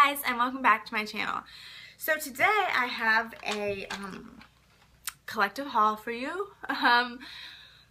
guys, and welcome back to my channel. So today I have a collective haul for you.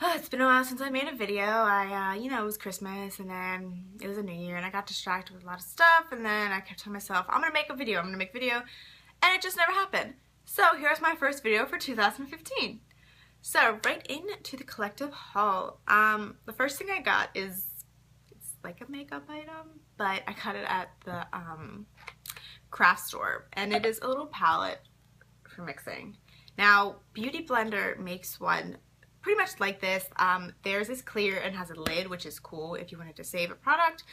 It's been a while since I made a video. It was Christmas and then it was a new year and I got distracted with a lot of stuff, and then I kept telling myself, I'm gonna make a video, and it just never happened. So here's my first video for 2015. So right into the collective haul. The first thing I got is, it's like a makeup item, but I got it at the craft store, and it is a little palette for mixing. Now, Beauty Blender makes one pretty much like this. Theirs is clear and has a lid, which is cool if you wanted to save a product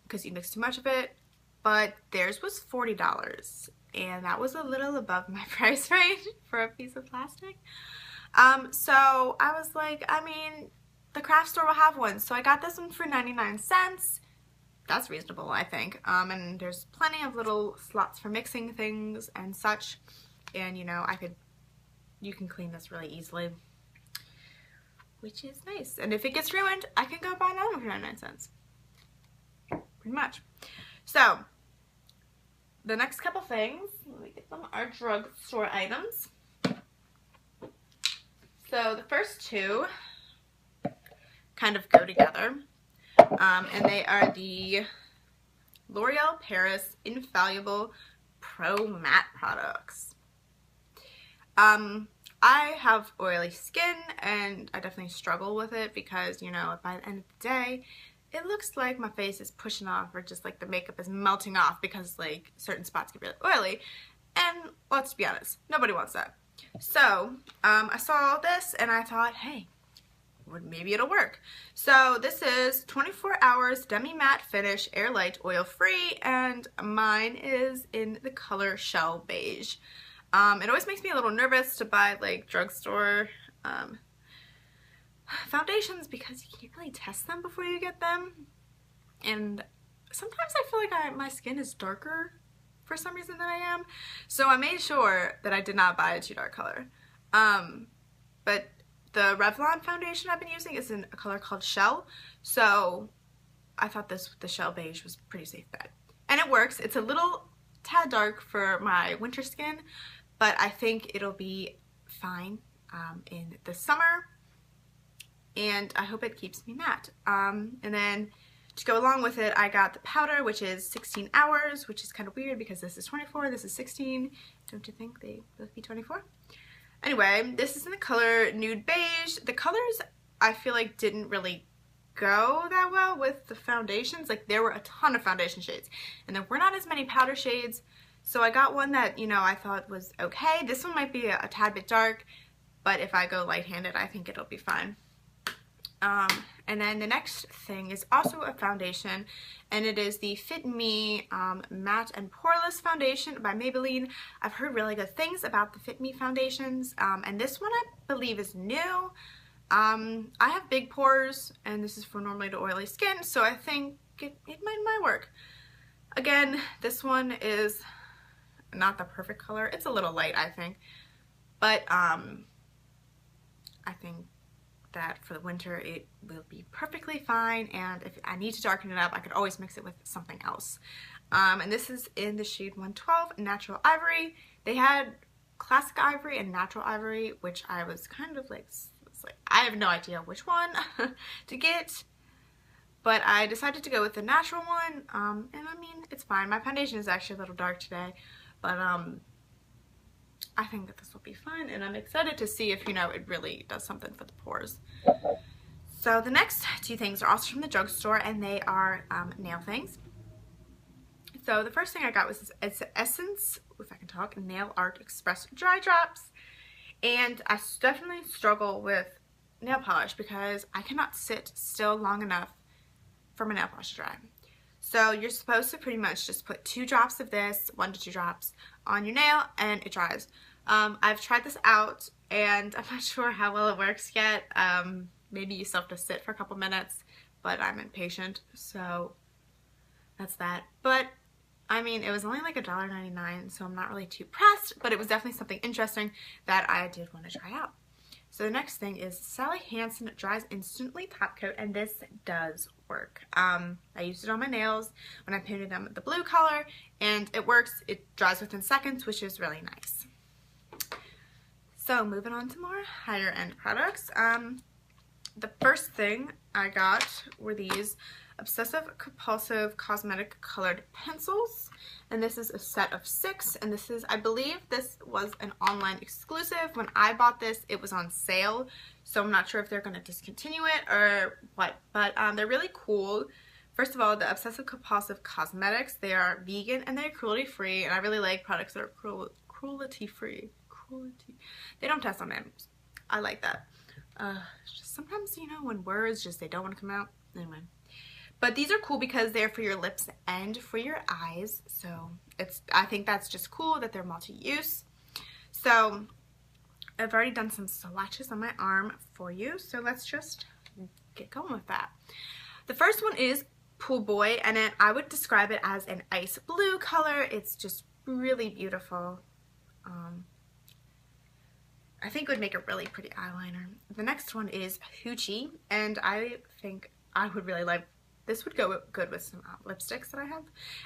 because you mix too much of it, but theirs was $40, and that was a little above my price range for a piece of plastic. So I was like, the craft store will have one, so I got this one for 99 cents. That's reasonable, I think. And there's plenty of little slots for mixing things and such, and you can clean this really easily, which is nice. And if it gets ruined, I can go buy another one for 99 cents. Pretty much. So the next couple things, let me get them, are drugstore items. So the first two kind of go together, and they are the L'Oreal Paris Infallible Pro Matte products. I have oily skin, and I definitely struggle with it because, by the end of the day, it looks like my face is pushing off, or just like the makeup is melting off because like certain spots get really oily, and let's be honest, nobody wants that. So I saw this and I thought, hey, maybe it'll work. So this is 24 hours demi matte finish, air light, oil free, and mine is in the color Shell Beige. It always makes me a little nervous to buy like drugstore foundations because you can't really test them before you get them, and sometimes I feel like my skin is darker for some reason than I am, so I made sure that I did not buy a too dark color. But the Revlon foundation I've been using is in a color called Shell, so I thought this with the Shell Beige was a pretty safe bet. And it works. It's a little tad dark for my winter skin, but I think it'll be fine in the summer, and I hope it keeps me matte. And then to go along with it, I got the powder, which is 16 hours, which is kind of weird because this is 24, this is 16. Don't you think they both be 24? Anyway, this is in the color Nude Beige. The colors, I feel like, didn't really go that well with the foundations. Like, there were a ton of foundation shades, and there were not as many powder shades, so I got one that, I thought was okay. This one might be a tad bit dark, but if I go light-handed, I think it'll be fine. And then the next thing is also a foundation, and it is the Fit Me Matte and Poreless Foundation by Maybelline. I've heard really good things about the Fit Me foundations, and this one I believe is new. I have big pores, and this is for normally to oily skin, so I think it might work. Again, this one is not the perfect color. It's a little light, I think, but I think that for the winter it will be perfectly fine, and if I need to darken it up, I could always mix it with something else. And this is in the shade 112 Natural Ivory. They had Classic Ivory and Natural Ivory, which I was kind of like I have no idea which one to get, but I decided to go with the natural one, and it's fine. My foundation is actually a little dark today, but I think that this will be fine, and I'm excited to see if, it really does something for the pores. So the next two things are also from the drugstore, and they are nail things. So the first thing I got was this Essence, if I can talk, Nail Art Express Dry Drops. And I definitely struggle with nail polish because I cannot sit still long enough for my nail polish to dry. So you're supposed to pretty much just put 2 drops of this, 1 to 2 drops, on your nail, and it dries. I've tried this out, and I'm not sure how well it works yet. Maybe you still have to sit for a couple minutes, but I'm impatient, so that's that. But it was only like $1.99, so I'm not really too pressed, but it was definitely something interesting that I did want to try out. So the next thing is Sally Hansen Dries Instantly Top Coat, and this does work. I used it on my nails when I painted them the blue color, and it works. It dries within seconds, which is really nice. So moving on to more higher end products. The first thing I got were these Obsessive Compulsive Cosmetic Colored Pencils, and this is a set of 6, and this is, I believe this was an online exclusive. When I bought this, it was on sale, so I'm not sure if they're going to discontinue it or what, but they're really cool. First of all, the Obsessive Compulsive Cosmetics, they are vegan and they're cruelty-free, and I really like products that are cruelty-free. They don't test on animals. I like that. Just sometimes, you know, when words just, they don't want to come out. Anyway. But these are cool because they're for your lips and for your eyes. So I think that's just cool that they're multi-use. So I've already done some swatches on my arm for you. So let's just get going with that. The first one is Pool Boy, and I would describe it as an ice blue color. It's just really beautiful. I think it would make a really pretty eyeliner. The next one is Hoochie, and I think I would really like, this would go good with some lipsticks that I have.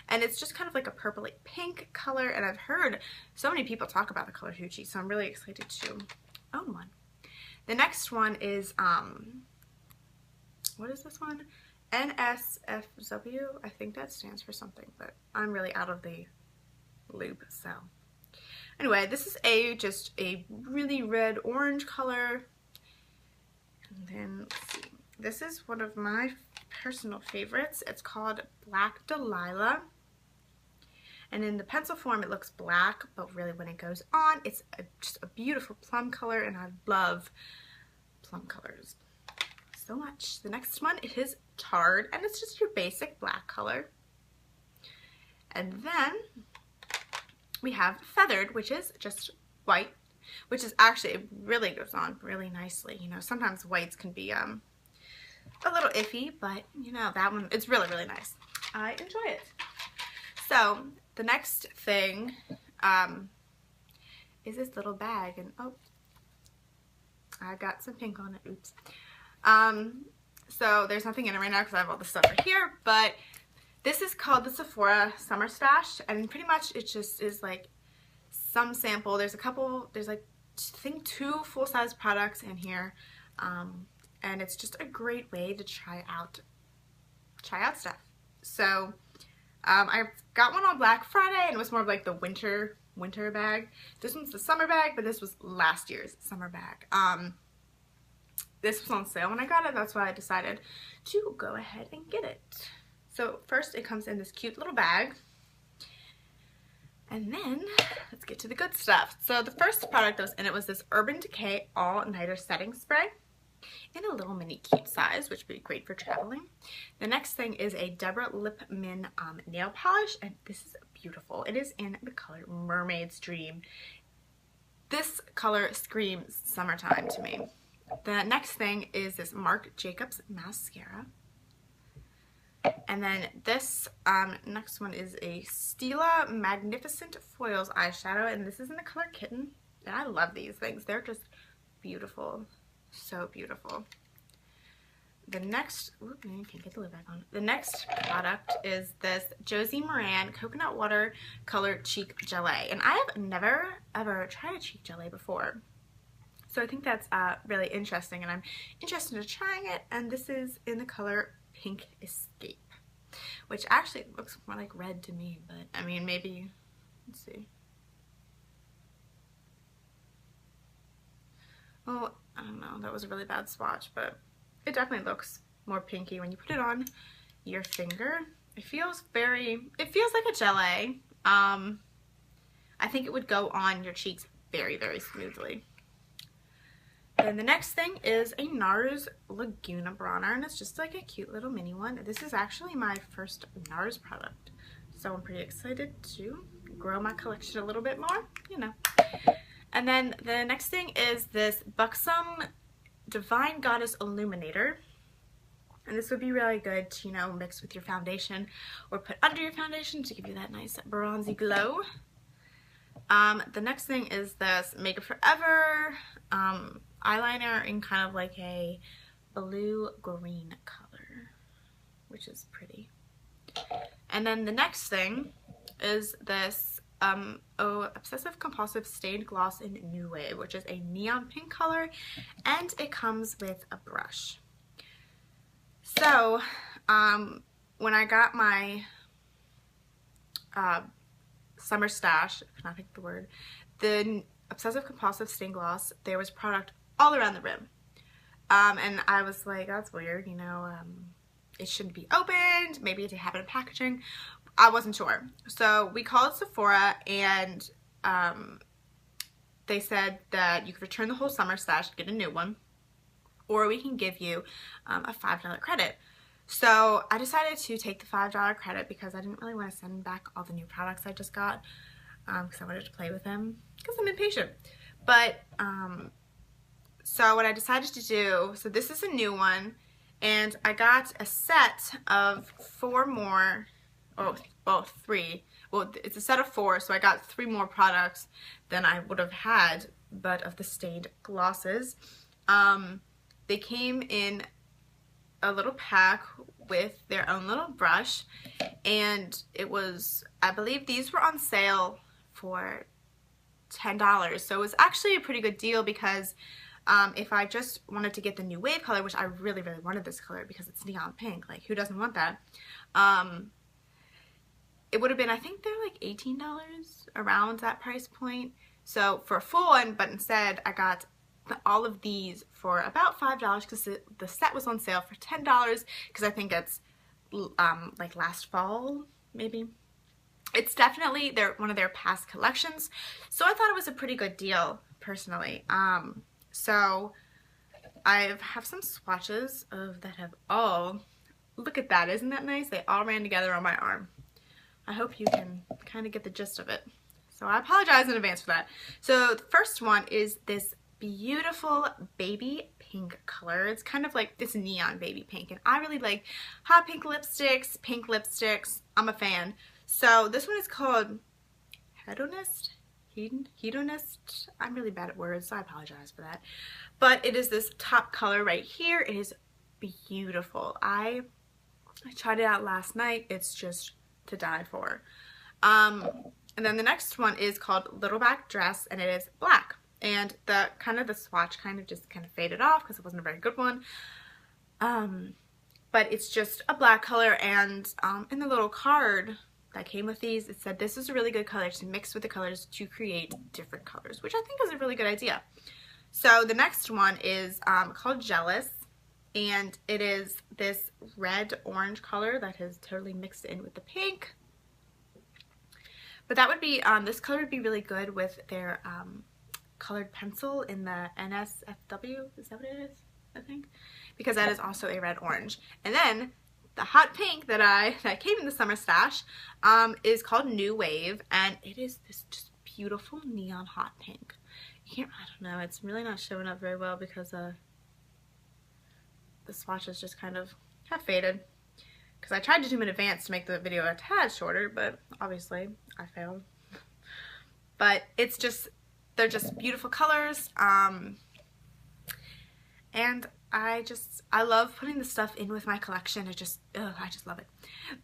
And it's just kind of like a purpley pink color, and I've heard so many people talk about the color Hoochie, so I'm really excited to own one. The next one is, what is this one? NSFW, I think that stands for something, but I'm really out of the loop, so. Anyway, this is just a really red orange color. And then, let's see. This is one of my personal favorites. It's called Black Delilah. And in the pencil form, it looks black, but really when it goes on, it's just a beautiful plum color, and I love plum colors so much. The next one is Tard, and it's just your basic black color. And then we have Feathered, which is just white, which is actually, it really goes on really nicely. You know, sometimes whites can be a little iffy, but you know, that one, it's really, really nice. I enjoy it. So the next thing is this little bag, and oh, I got some pink on it, oops. So there's nothing in it right now because I have all the stuff right here, but this is called the Sephora Summer Stash, and pretty much it just is like some sample. There's like, I think 2 full-size products in here, and it's just a great way to try out stuff. So I got one on Black Friday, and it was more of like the winter bag. This one's the summer bag, but this was last year's summer bag. This was on sale when I got it. That's why I decided to go ahead and get it. So first it comes in this cute little bag, and then let's get to the good stuff. So the first product that was in it was this Urban Decay All Nighter Setting Spray in a little mini cute size, which would be great for traveling. The next thing is a Deborah Lip Min nail polish, and this is beautiful. It is in the color Mermaid's Dream. This color screams summertime to me. The next thing is this Marc Jacobs mascara. And then this next one is a Stila Magnificent Foils eyeshadow, and this is in the color Kitten. And I love these things. They're just beautiful. So beautiful. The next, oops, I can't get the lid back on. The next product is this Josie Maran Coconut Water Colored Cheek Gelée. And I have never, ever tried a cheek gelée before. So I think that's really interesting, and I'm interested in trying it. And this is in the color Pink Escape, which actually looks more like red to me, but I mean, maybe, let's see. Well, I don't know, that was a really bad swatch, but it definitely looks more pinky when you put it on your finger. It feels like a gelée. I think it would go on your cheeks very, very smoothly. And the next thing is a NARS Laguna Bronzer, and it's just like a cute little mini one. This is actually my first NARS product, so I'm pretty excited to grow my collection a little bit more, you know. And then the next thing is this Buxom Divine Goddess Illuminator, and this would be really good to, you know, mix with your foundation or put under your foundation to give you that nice bronzy glow. The next thing is this Makeup Forever eyeliner in kind of like a blue-green color. which is pretty. And then the next thing is this Obsessive Compulsive Stained Gloss in New Wave, which is a neon pink color, and it comes with a brush. So when I got my summer stash, I cannot think the word, the Obsessive Compulsive Stained Gloss, there was product all around the rim. And I was like, that's weird, you know, it shouldn't be opened, maybe they have it in packaging. I wasn't sure. So we called Sephora, and they said that you could return the whole summer stash, get a new one, or we can give you a $5 credit. So I decided to take the $5 credit because I didn't really want to send back all the new products I just got, because I wanted to play with them because I'm impatient. But so what I decided to do, so this is a new one, and I got a set of 4 more, well 3, well it's a set of 4, so I got 3 more products than I would have had, but of the stained glosses. They came in a little pack with their own little brush, and it was, I believe these were on sale for $10, so it was actually a pretty good deal because if I just wanted to get the New Wave color, which I really wanted this color because it's neon pink, like who doesn't want that, it would have been, I think they're like $18, around that price point, so for a full one, but instead I got all of these for about $5 because the set was on sale for $10 because I think it's like last fall, maybe. It's definitely one of their past collections, so I thought it was a pretty good deal personally. So I have some swatches that have all, look at that, isn't that nice? They all ran together on my arm. I hope you can kind of get the gist of it. So I apologize in advance for that. So the first one is this beautiful baby pink color. It's kind of like this neon baby pink, and I really like hot pink lipsticks, pink lipsticks. I'm a fan. So this one is called Hedonist. Hedonist. I'm really bad at words, so I apologize for that. But it is this top color right here. It is beautiful. I tried it out last night. It's just to die for. And then the next one is called Little Black Dress, and it is black. And the swatch kind of faded off because it wasn't a very good one. But it's just a black color, and in the little card that came with these, it said this is a really good color to mix with the colors to create different colors, which I think is a really good idea. So the next one is called Jealous, and it is this red-orange color that has totally mixed in with the pink. But that would be, this color would be really good with their colored pencil in the NSFW, is that what it is, I think? Because that is also a red-orange. And then the hot pink that came in the summer stash is called New Wave, and it is this just beautiful neon hot pink. You can't, I don't know, it's really not showing up very well because the swatches just kind of have faded. Because I tried to do them in advance to make the video a tad shorter, but obviously I failed. But it's just, they're just beautiful colors, and I love putting the stuff in with my collection. I just love it.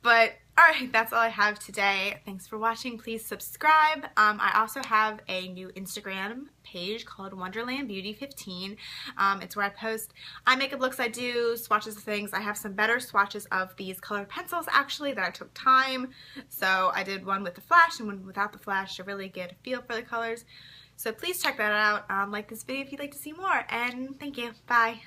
But alright, that's all I have today. Thanks for watching. Please subscribe. I also have a new Instagram page called Wonderland Beauty 15. It's where I post eye makeup looks I do, swatches of things. I have some better swatches of these colored pencils actually that I took time. So I did one with the flash and one without the flash to really get a feel for the colors. So please check that out. Like this video if you'd like to see more, and thank you. Bye.